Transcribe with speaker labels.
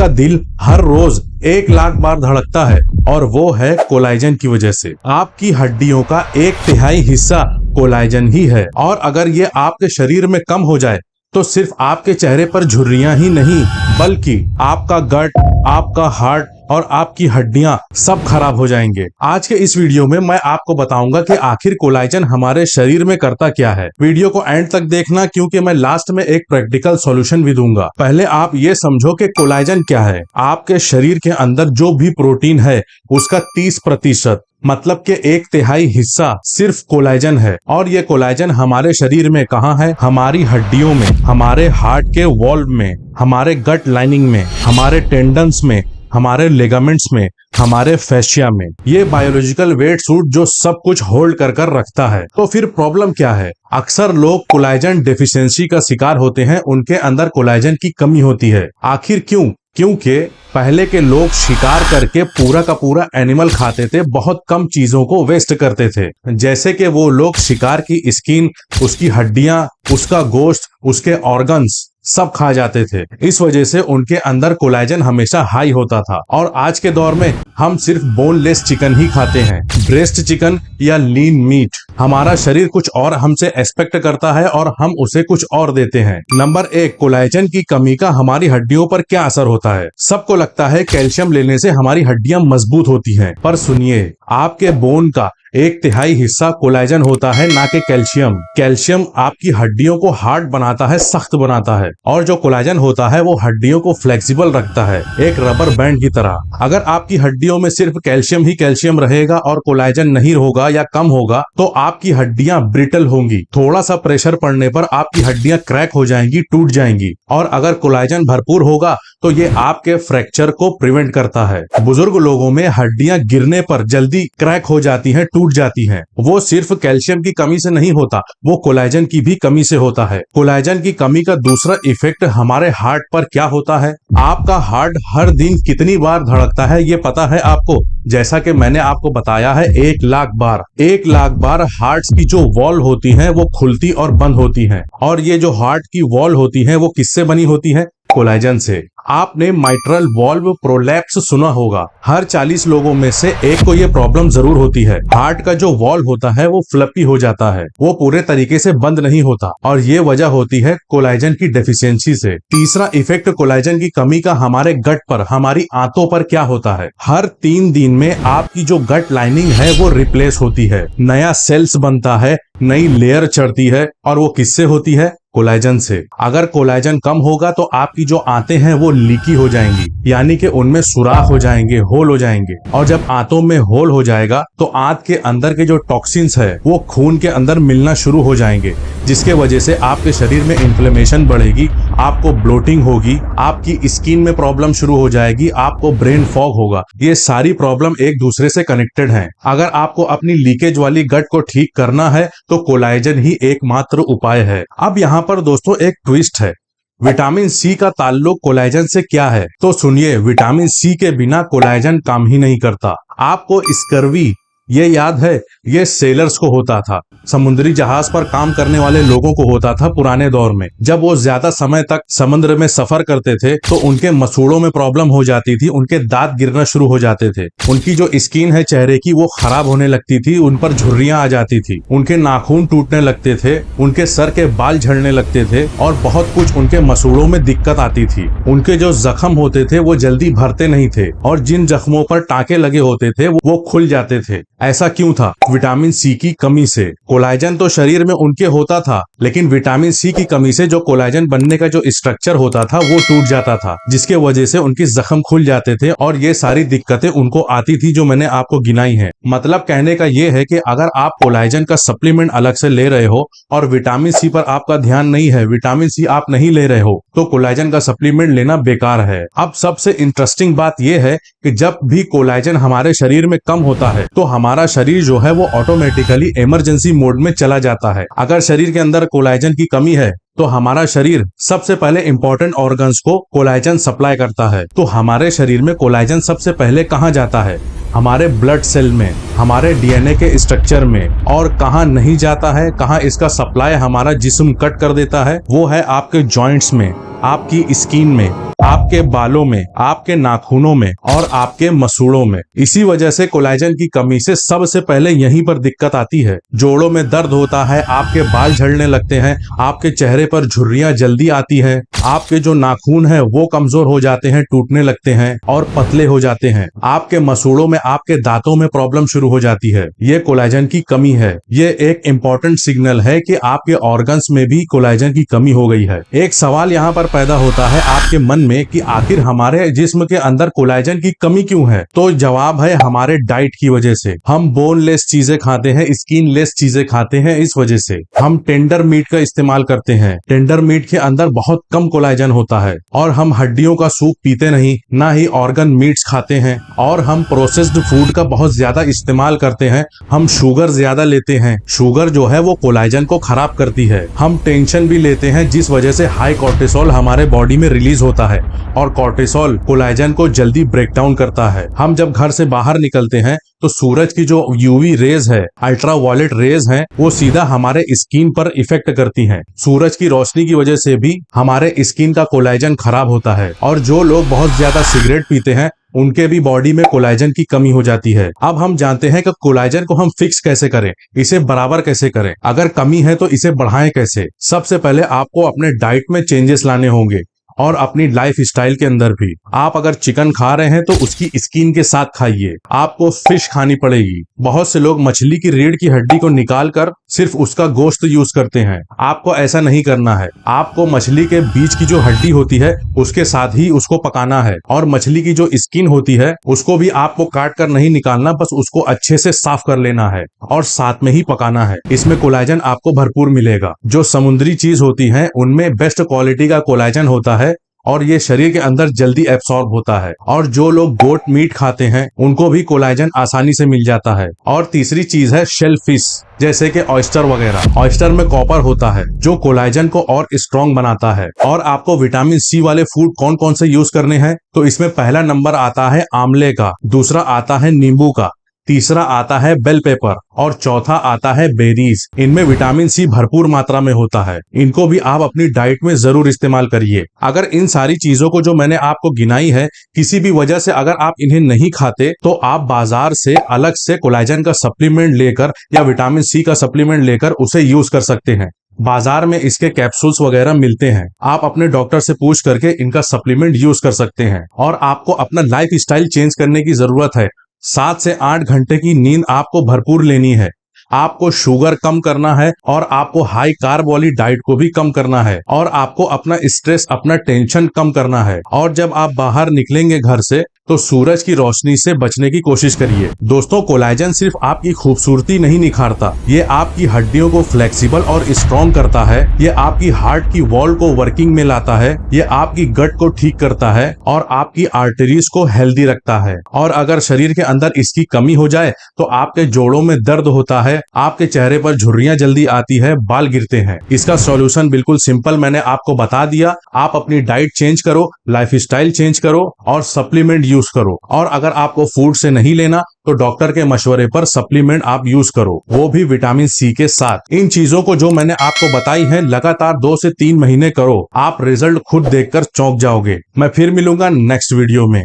Speaker 1: आपका दिल हर रोज 1 लाख बार धड़कता है और वो है कोलाजन की वजह से। आपकी हड्डियों का 1/3 हिस्सा कोलाजन ही है और अगर ये आपके शरीर में कम हो जाए तो सिर्फ आपके चेहरे पर झुर्रियां ही नहीं बल्कि आपका गट, आपका हार्ट और आपकी हड्डियां सब खराब हो जाएंगे। आज के इस वीडियो में मैं आपको बताऊंगा कि आखिर कोलाजन हमारे शरीर में करता क्या है। वीडियो को एंड तक देखना क्योंकि मैं लास्ट में एक प्रैक्टिकल सॉल्यूशन भी दूंगा। पहले आप ये समझो कि कोलाजन क्या है। आपके शरीर के अंदर जो भी प्रोटीन है उसका 30% मतलब के 1/3 हिस्सा सिर्फ कोलाजन है और ये कोलाजन हमारे शरीर में कहाँ है? हमारी हड्डियों में, हमारे हार्ट के वॉल्व में, हमारे गट लाइनिंग में, हमारे टेंडन्स में, हमारे लिगामेंट्स में, हमारे फैशिया में। ये बायोलॉजिकल वेट सूट जो सब कुछ होल्ड कर रखता है। तो फिर प्रॉब्लम क्या है? अक्सर लोग कोलाजन डेफिशिएंसी का शिकार होते हैं, उनके अंदर कोलाजन की कमी होती है। आखिर क्यों? क्योंकि पहले के लोग शिकार करके पूरा का पूरा एनिमल खाते थे, बहुत कम चीजों को वेस्ट करते थे। जैसे कि वो लोग शिकार की स्किन, उसकी हड्डियां, उसका गोश्त, उसके ऑर्गन्स सब खा जाते थे। इस वजह से उनके अंदर कोलाजन हमेशा हाई होता था। और आज के दौर में हम सिर्फ बोनलेस चिकन ही खाते हैं, ब्रेस्ट चिकन या लीन मीट। हमारा शरीर कुछ और हमसे एक्सपेक्ट करता है और हम उसे कुछ और देते हैं। नंबर 1, कोलाजन की कमी का हमारी हड्डियों पर क्या असर होता है? सबको लगता है कैल्शियम लेने से हमारी हड्डियां मजबूत होती हैं, पर सुनिए, आपके बोन का 1/3 हिस्सा कोलाजन होता है, ना कि कैल्शियम। कैल्शियम आपकी हड्डियों को हार्ड बनाता है, सख्त बनाता है, और जो कोलाजन होता है वो हड्डियों को फ्लेक्सिबल रखता है, एक रबर बैंड की तरह। अगर आपकी हड्डियों में सिर्फ कैल्शियम ही कैल्शियम रहेगा और कोलाजन नहीं होगा या कम होगा तो आपकी हड्डियां ब्रिटल होंगी। थोड़ा सा प्रेशर पड़ने पर आपकी हड्डियां क्रैक हो जाएंगी, टूट जाएंगी। और अगर कोलाजन भरपूर होगा तो ये आपके फ्रैक्चर को प्रिवेंट करता है। बुजुर्ग लोगों में हड्डियां गिरने पर जल्दी क्रैक हो जाती हैं, टूट जाती हैं। वो सिर्फ कैल्शियम की कमी से नहीं होता, वो कोलाजन की भी कमी से होता है। कोलाजन की कमी का दूसरा इफेक्ट हमारे हार्ट पर क्या होता है? आपका हार्ट हर दिन कितनी बार धड़कता है ये पता है आपको? जैसा कि मैंने आपको बताया है, 1 लाख बार। 1 लाख बार हार्ट की जो वॉल होती है वो खुलती और बंद होती है। और ये जो हार्ट की वॉल होती है वो किससे बनी होती है? कोलाजन से। आपने माइट्रल वॉल्व प्रोलैप्स सुना होगा। हर 40 लोगों में से एक को ये प्रॉब्लम जरूर होती है। हार्ट का जो वॉल्व होता है वो फ्लपी हो जाता है, वो पूरे तरीके से बंद नहीं होता और ये वजह होती है कोलाजन की डेफिशिएंसी से। तीसरा इफेक्ट कोलाजन की कमी का हमारे गट पर, हमारी आंतों पर क्या होता है? हर 3 दिन में आपकी जो गट लाइनिंग है वो रिप्लेस होती है, नया सेल्स बनता है, नई लेयर चढ़ती है और वो किससे होती है? कोलाजन से। अगर कोलाजन कम होगा तो आपकी जो आंतें हैं वो लीकी हो जाएंगी, यानी कि उनमें सुराख हो जाएंगे, होल हो जाएंगे। और जब आंतों में होल हो जाएगा तो आंत के अंदर के जो टॉक्सिन्स है वो खून के अंदर मिलना शुरू हो जाएंगे, जिसके वजह से आपके शरीर में इन्फ्लेमेशन बढ़ेगी, आपको ब्लोटिंग होगी, आपकी स्किन में प्रॉब्लम शुरू हो जाएगी, आपको ब्रेन फॉग होगा। ये सारी प्रॉब्लम एक दूसरे से कनेक्टेड हैं। अगर आपको अपनी लीकेज वाली गट को ठीक करना है तो कोलाजन ही एकमात्र उपाय है। अब यहाँ पर दोस्तों एक ट्विस्ट है। विटामिन सी का ताल्लुक कोलाजन से क्या है? तो सुनिए, विटामिन सी के बिना कोलाजन काम ही नहीं करता। आपको स्कर्वी ये याद है? ये सेलर्स को होता था, समुद्री जहाज पर काम करने वाले लोगों को होता था पुराने दौर में। जब वो ज्यादा समय तक समुद्र में सफर करते थे तो उनके मसूड़ों में प्रॉब्लम हो जाती थी, उनके दांत गिरना शुरू हो जाते थे, उनकी जो स्किन है चेहरे की वो खराब होने लगती थी, उन पर झुर्रियां आ जाती थी, उनके नाखून टूटने लगते थे, उनके सर के बाल झड़ने लगते थे और बहुत कुछ उनके मसूड़ों में दिक्कत आती थी। उनके जो जख्म होते थे वो जल्दी भरते नहीं थे और जिन जख्मों पर टाके लगे होते थे वो खुल जाते थे। ऐसा क्यों था? विटामिन सी की कमी से। कोलाजन तो शरीर में उनके होता था, लेकिन विटामिन सी की कमी से जो कोलाजन बनने का जो स्ट्रक्चर होता था वो टूट जाता था, जिसके वजह से उनकी जख्म खुल जाते थे और ये सारी दिक्कतें उनको आती थी जो मैंने आपको गिनाई हैं। मतलब कहने का ये है कि अगर आप कोलाजन का सप्लीमेंट अलग से ले रहे हो और विटामिन सी पर आपका ध्यान नहीं है, विटामिन सी आप नहीं ले रहे हो, तो कोलाजन का सप्लीमेंट लेना बेकार है। अब सबसे इंटरेस्टिंग बात यह है कि जब भी कोलाजन हमारे शरीर में कम होता है तो हमारा शरीर जो है वो ऑटोमेटिकली इमरजेंसी मोड में चला जाता है। अगर शरीर के अंदर कोलाजन की कमी है तो हमारा शरीर सबसे पहले इंपॉर्टेंट ऑर्गन्स को कोलाजन सप्लाई करता है। तो हमारे शरीर में कोलाजन सबसे पहले कहाँ जाता है? हमारे ब्लड सेल में, हमारे डीएनए के स्ट्रक्चर में। और कहाँ नहीं जाता है, कहाँ इसका सप्लाई हमारा जिस्म कट कर देता है, वो है आपके जॉइंट्स में, आपकी स्किन में आपके बालों में, आपके नाखूनों में और आपके मसूड़ों में। इसी वजह से कोलेजन की कमी से सबसे पहले यहीं पर दिक्कत आती है। जोड़ों में दर्द होता है, आपके बाल झड़ने लगते हैं, आपके चेहरे पर झुर्रियां जल्दी आती हैं, आपके जो नाखून है वो कमजोर हो जाते हैं, टूटने लगते हैं और पतले हो जाते हैं। आपके मसूड़ों में, आपके दांतों में प्रॉब्लम शुरू हो जाती है। ये कोलेजन की कमी है। ये एक इम्पोर्टेंट सिग्नल है कि आपके ऑर्गन्स में भी कोलेजन की कमी हो गई है। एक सवाल यहाँ पर पैदा होता है आपके मन में कि आखिर हमारे जिस्म के अंदर कोलेजन की कमी क्यों है? तो जवाब है हमारे डाइट की वजह से। हम बोनलेस चीजें खाते हैं, स्किनलेस चीजें खाते हैं, इस वजह से हम टेंडर मीट का इस्तेमाल करते हैं। टेंडर मीट के अंदर बहुत कम कोलेजन होता है और हम हड्डियों का सूप पीते नहीं, ना ही ऑर्गन मीट्स खाते हैं और हम प्रोसेस्ड फूड का बहुत ज्यादा इस्तेमाल करते हैं। हम शुगर ज्यादा लेते हैं। शुगर जो है वो कोलेजन को खराब करती है। हम टेंशन भी लेते हैं जिस वजह से हाई कोर्टिसोल हमारे बॉडी में रिलीज होता है और कोर्टिसोल कोलेजन को जल्दी ब्रेक डाउन करता है। हम जब घर से बाहर निकलते हैं तो सूरज की जो यूवी रेज है, अल्ट्रावायलेट रेज हैं, वो सीधा हमारे स्किन पर इफेक्ट करती हैं। सूरज की रोशनी की वजह से भी हमारे स्किन का कोलेजन खराब होता है और जो लोग बहुत ज्यादा सिगरेट पीते हैं उनके भी बॉडी में कोलेजन की कमी हो जाती है। अब हम जानते हैं कि कोलेजन को हम फिक्स कैसे करें, इसे बराबर कैसे करें, अगर कमी है तो इसे बढ़ाएं कैसे। सबसे पहले आपको अपने डाइट में चेंजेस लाने होंगे और अपनी लाइफ स्टाइल के अंदर भी। आप अगर चिकन खा रहे हैं तो उसकी स्किन के साथ खाइए। आपको फिश खानी पड़ेगी। बहुत से लोग मछली की रीढ़ की हड्डी को निकाल कर सिर्फ उसका गोश्त यूज करते हैं। आपको ऐसा नहीं करना है। आपको मछली के बीच की जो हड्डी होती है उसके साथ ही उसको पकाना है और मछली की जो स्किन होती है उसको भी आपको काट कर नहीं निकालना, बस उसको अच्छे से साफ कर लेना है और साथ में ही पकाना है। इसमें कोलेजन आपको भरपूर मिलेगा। जो समुद्री चीज होती है उनमें बेस्ट क्वालिटी का कोलेजन होता है और ये शरीर के अंदर जल्दी एब्सॉर्ब होता है। और जो लोग गोट मीट खाते हैं उनको भी कोलेजन आसानी से मिल जाता है। और तीसरी चीज है शेल फिश, जैसे कि ऑयस्टर वगैरह। ऑयस्टर में कॉपर होता है जो कोलेजन को और स्ट्रॉन्ग बनाता है। और आपको विटामिन सी वाले फूड कौन कौन से यूज करने हैं, तो इसमें पहला नंबर आता है आंवले का, दूसरा आता है नींबू का, तीसरा आता है बेल पेपर और चौथा आता है बेरीज। इनमें विटामिन सी भरपूर मात्रा में होता है। इनको भी आप अपनी डाइट में जरूर इस्तेमाल करिए। अगर इन सारी चीजों को जो मैंने आपको गिनाई है किसी भी वजह से अगर आप इन्हें नहीं खाते तो आप बाजार से अलग से कोलेजन का सप्लीमेंट लेकर या विटामिन सी का सप्लीमेंट लेकर उसे यूज कर सकते हैं। बाजार में इसके कैप्सूल्स वगैरह मिलते हैं। आप अपने डॉक्टर से पूछ करके इनका सप्लीमेंट यूज कर सकते हैं। और आपको अपना लाइफ स्टाइल चेंज करने की जरूरत है। 7 से 8 घंटे की नींद आपको भरपूर लेनी है। आपको शुगर कम करना है और आपको हाई कार्ब वाली डाइट को भी कम करना है और आपको अपना स्ट्रेस, अपना टेंशन कम करना है। और जब आप बाहर निकलेंगे घर से तो सूरज की रोशनी से बचने की कोशिश करिए। दोस्तों, कोलेजन सिर्फ आपकी खूबसूरती नहीं निखारता, ये आपकी हड्डियों को फ्लेक्सिबल और स्ट्रॉन्ग करता है। ये आपकी हार्ट की वॉल को वर्किंग में लाता है। ये आपकी गट को ठीक करता है और आपकी आर्टरीज को हेल्दी रखता है। और अगर शरीर के अंदर इसकी कमी हो जाए तो आपके जोड़ों में दर्द होता है, आपके चेहरे पर झुर्रियां जल्दी आती है, बाल गिरते हैं। इसका सॉल्यूशन बिल्कुल सिंपल मैंने आपको बता दिया। आप अपनी डाइट चेंज करो, लाइफ स्टाइल चेंज करो और सप्लीमेंट यूज करो। और अगर आपको फूड से नहीं लेना तो डॉक्टर के मशवरे पर सप्लीमेंट आप यूज करो, वो भी विटामिन सी के साथ। इन चीजों को जो मैंने आपको बताई है लगातार 2 से 3 महीने करो, आप रिजल्ट खुद देखकर चौंक जाओगे। मैं फिर मिलूंगा नेक्स्ट वीडियो में।